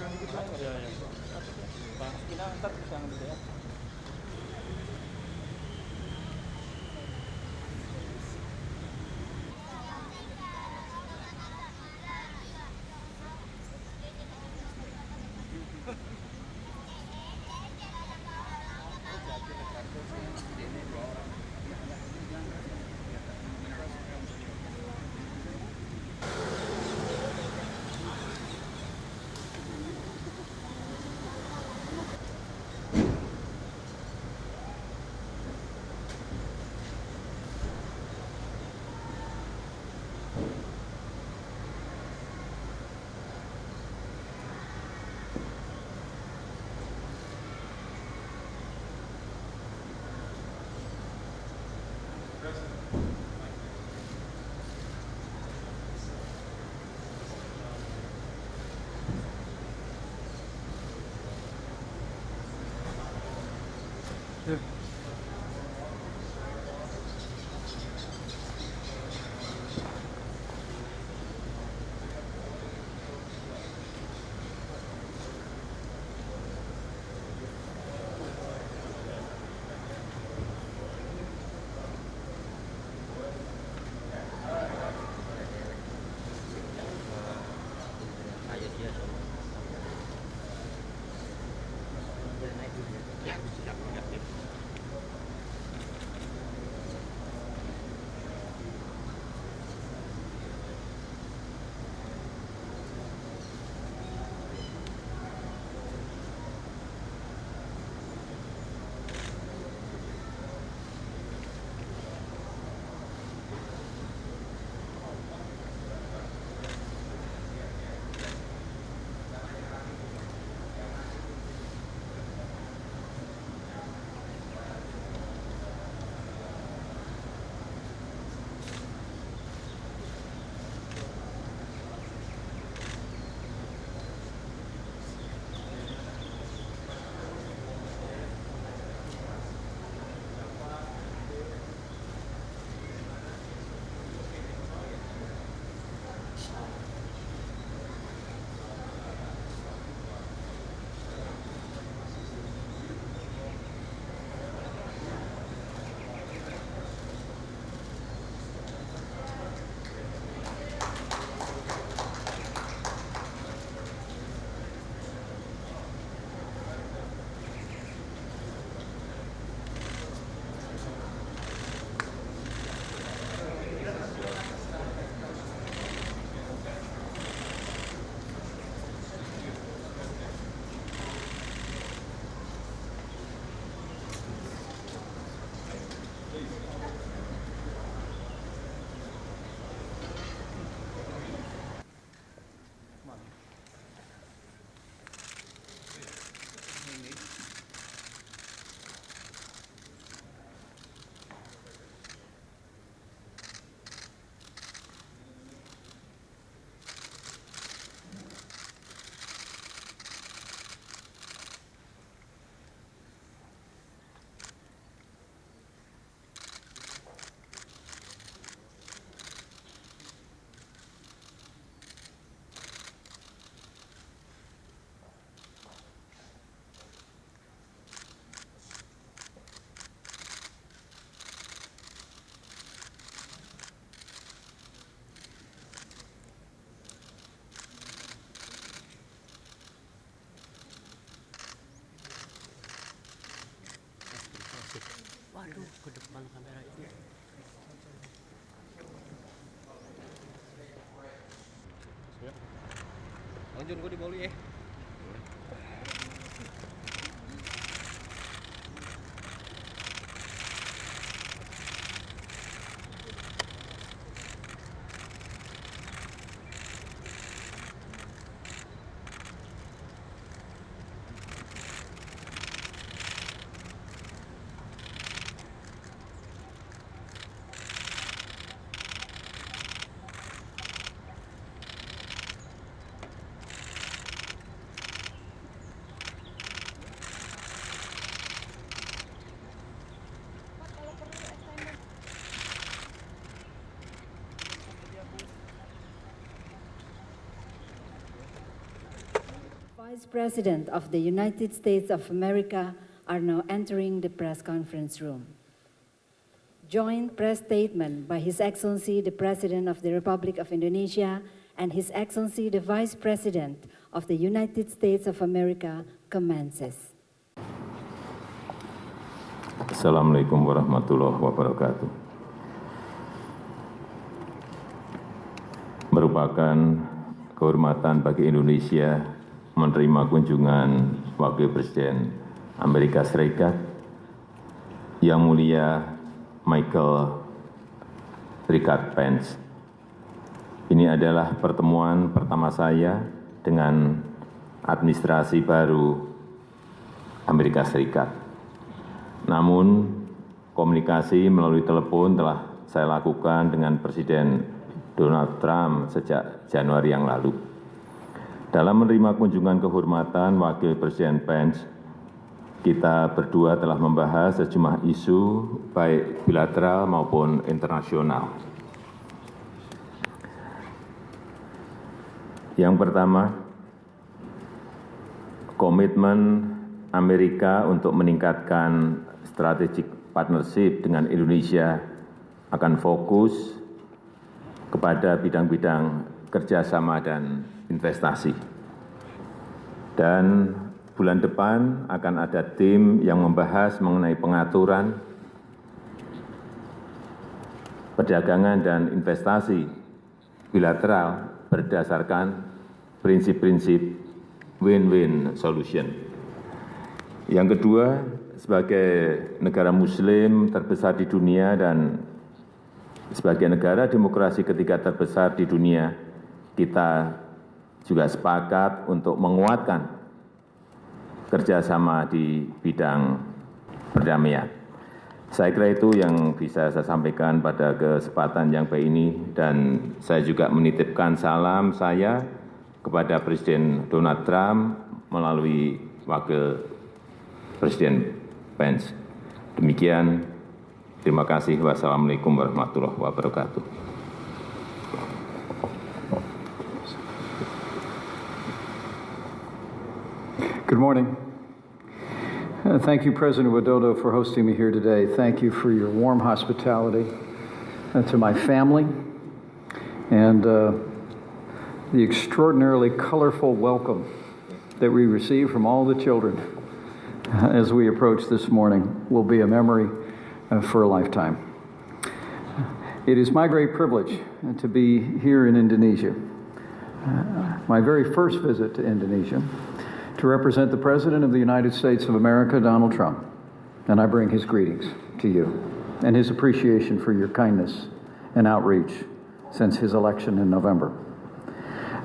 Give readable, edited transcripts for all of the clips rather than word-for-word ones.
Ya, ya. Pak, kita ntar bisa ngambil ya. Waduh, ke depan kamera itu. Lanjut gue di Bali ya. Vice President of the United States of America are now entering the press conference room. Joint press statement by His Excellency the President of the Republic of Indonesia and His Excellency the Vice President of the United States of America commences. Assalamualaikum warahmatullahi wabarakatuh. Merupakan kehormatan bagi Indonesia menerima kunjungan Wakil Presiden Amerika Serikat, Yang Mulia Michael Serikat Pence. Ini adalah pertemuan pertama saya dengan administrasi baru Amerika Serikat. Namun, komunikasi melalui telepon telah saya lakukan dengan Presiden Donald Trump sejak Januari yang lalu. Dalam menerima kunjungan kehormatan Wakil Presiden Pence, kita berdua telah membahas sejumlah isu baik bilateral maupun internasional. Yang pertama, komitmen Amerika untuk meningkatkan strategic partnership dengan Indonesia akan fokus kepada bidang-bidang kerjasama dan investasi. Dan bulan depan akan ada tim yang membahas mengenai pengaturan perdagangan dan investasi bilateral berdasarkan prinsip-prinsip win-win solution. Yang kedua, sebagai negara Muslim terbesar di dunia dan sebagai negara demokrasi ketiga terbesar di dunia, kita juga sepakat untuk menguatkan kerjasama di bidang perdamaian. Saya kira itu yang bisa saya sampaikan pada kesempatan yang baik ini, dan saya juga menitipkan salam saya kepada Presiden Donald Trump melalui Wakil Presiden Pence. Demikian, terima kasih. Wassalamualaikum warahmatullahi wabarakatuh. Good morning. Thank you, President Widodo, for hosting me here today. Thank you for your warm hospitality to my family and the extraordinarily colorful welcome that we received from all the children as we approach this morning will be a memory for a lifetime. It is my great privilege to be here in Indonesia, my very first visit to Indonesia, to represent the President of the United States of America, Donald Trump, and I bring his greetings to you and his appreciation for your kindness and outreach since his election in November.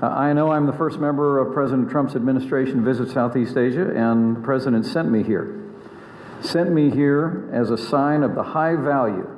I know I'm the first member of President Trump's administration to visit Southeast Asia, and the President sent me here as a sign of the high value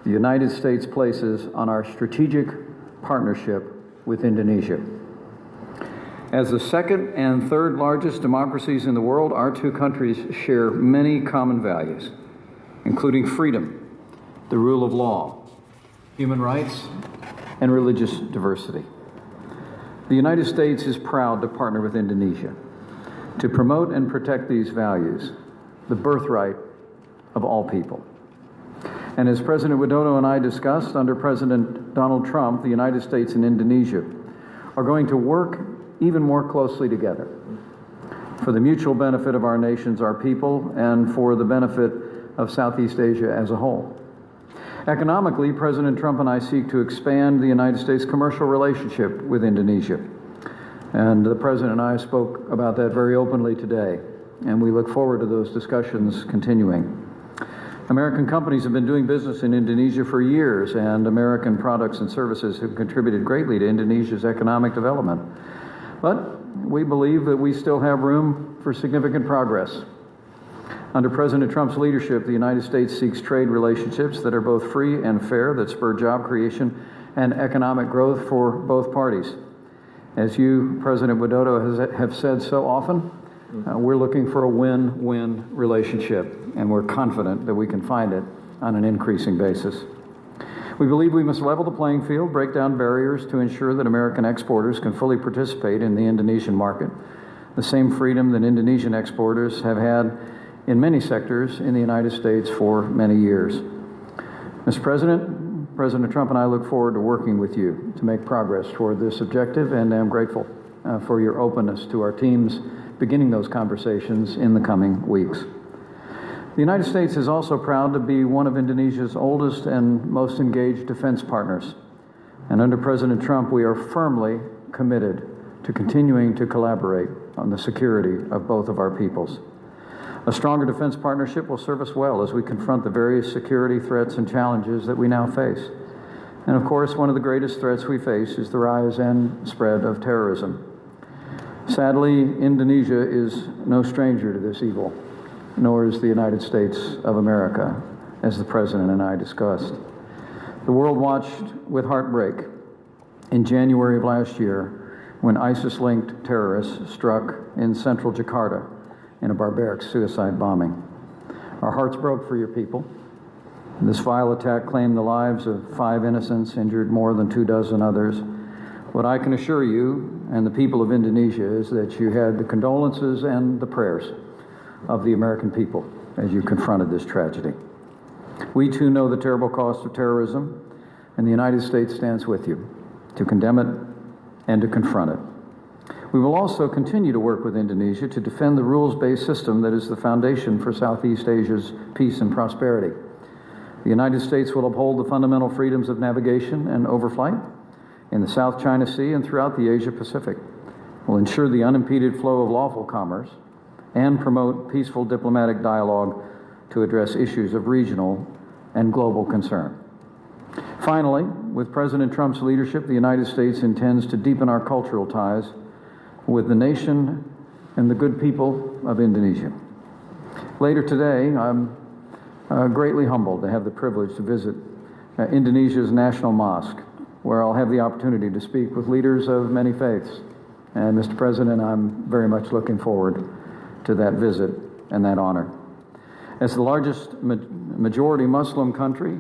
the United States places on our strategic partnership with Indonesia. As the second and third largest democracies in the world, our two countries share many common values, including freedom, the rule of law, human rights, and religious diversity. The United States is proud to partner with Indonesia to promote and protect these values, the birthright of all people. And as President Widodo and I discussed, under President Donald Trump, the United States and Indonesia are going to work even more closely together for the mutual benefit of our nations, our people, and for the benefit of Southeast Asia as a whole. Economically, President Trump and I seek to expand the United States commercial relationship with Indonesia. And the President and I spoke about that very openly today, and we look forward to those discussions continuing. American companies have been doing business in Indonesia for years, and American products and services have contributed greatly to Indonesia's economic development. But we believe that we still have room for significant progress. Under President Trump's leadership, the United States seeks trade relationships that are both free and fair, that spur job creation and economic growth for both parties. As you, President Widodo, have said so often, we're looking for a win-win relationship, and we're confident that we can find it on an increasing basis. We believe we must level the playing field, break down barriers to ensure that American exporters can fully participate in the Indonesian market. the same freedom that Indonesian exporters have had in many sectors in the United States for many years. Mr. President, President Trump and I look forward to working with you to make progress toward this objective, and I'm grateful for your openness to our teams beginning those conversations in the coming weeks. The United States is also proud to be one of Indonesia's oldest and most engaged defense partners. And under President Trump, we are firmly committed to continuing to collaborate on the security of both of our peoples. A stronger defense partnership will serve us well as we confront the various security threats and challenges that we now face. And of course, one of the greatest threats we face is the rise and spread of terrorism. Sadly, Indonesia is no stranger to this evil, nor is the United States of America, as the President and I discussed. The world watched with heartbreak in January of last year when ISIS-linked terrorists struck in central Jakarta in a barbaric suicide bombing. Our hearts broke for your people. This vile attack claimed the lives of 5 innocents, injured more than 24 others. What I can assure you and the people of Indonesia is that you had the condolences and the prayers of the American people as you confronted this tragedy. We too know the terrible cost of terrorism, and the United States stands with you to condemn it and to confront it. We will also continue to work with Indonesia to defend the rules-based system that is the foundation for Southeast Asia's peace and prosperity. The United States will uphold the fundamental freedoms of navigation and overflight in the South China Sea and throughout the Asia Pacific. We'll ensure the unimpeded flow of lawful commerce and promote peaceful diplomatic dialogue to address issues of regional and global concern. Finally, with President Trump's leadership, the United States intends to deepen our cultural ties with the nation and the good people of Indonesia. Later today, I'm greatly humbled to have the privilege to visit Indonesia's National Mosque, where I'll have the opportunity to speak with leaders of many faiths. And Mr. President, I'm very much looking forward to that visit and that honor. As the largest majority Muslim country,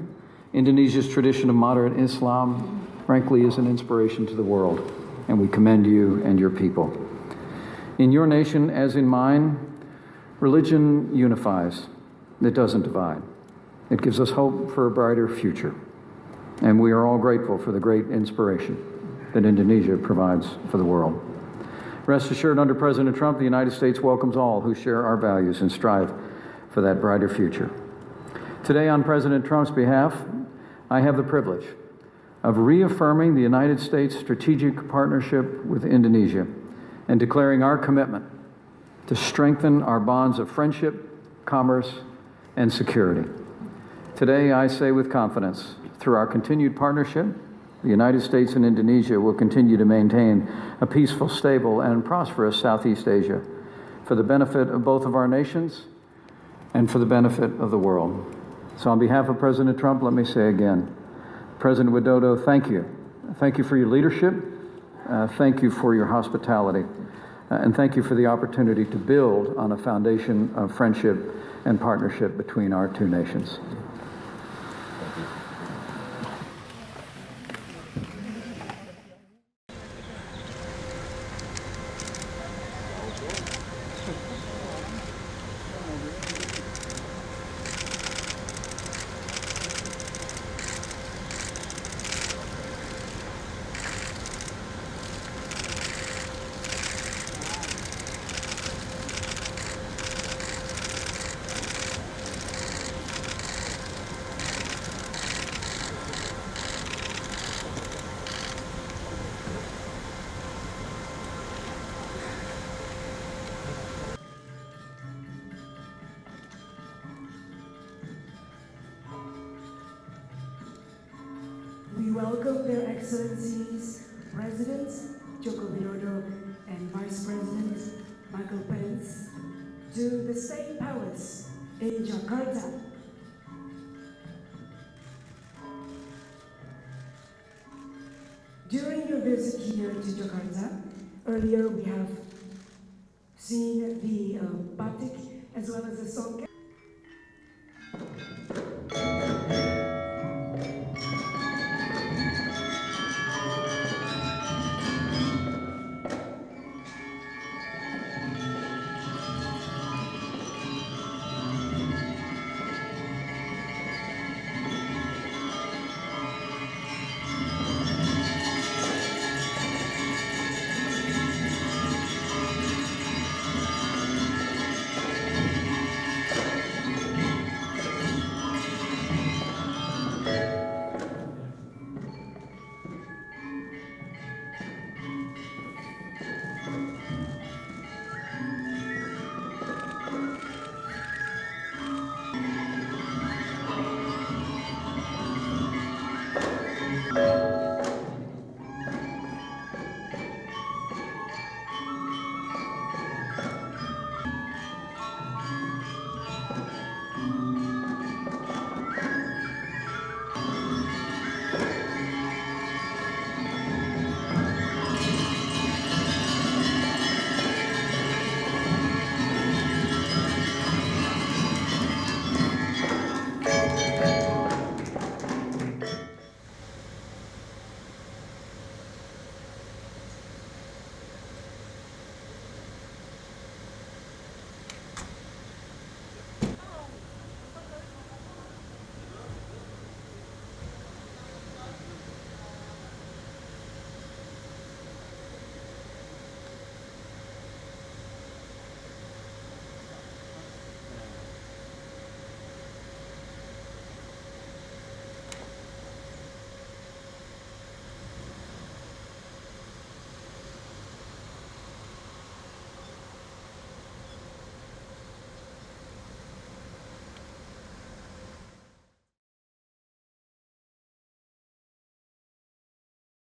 Indonesia's tradition of moderate Islam, frankly, is an inspiration to the world, and we commend you and your people. In your nation, as in mine, religion unifies. It doesn't divide. It gives us hope for a brighter future, and we are all grateful for the great inspiration that Indonesia provides for the world. Rest assured, under President Trump, the United States welcomes all who share our values and strive for that brighter future. Today, on President Trump's behalf, I have the privilege of reaffirming the United States' strategic partnership with Indonesia and declaring our commitment to strengthen our bonds of friendship, commerce, and security. Today, I say with confidence, through our continued partnership, the United States and Indonesia will continue to maintain a peaceful, stable, and prosperous Southeast Asia for the benefit of both of our nations and for the benefit of the world. So on behalf of President Trump, let me say again, President Widodo, thank you. Thank you for your leadership. Thank you for your hospitality. And thank you for the opportunity to build on a foundation of friendship and partnership between our two nations. We welcome their Excellencies, President Joko Widodo and Vice President Michael Pence to the State Palace in Jakarta. During your visit here to Jakarta, earlier we have seen the batik as well as the songket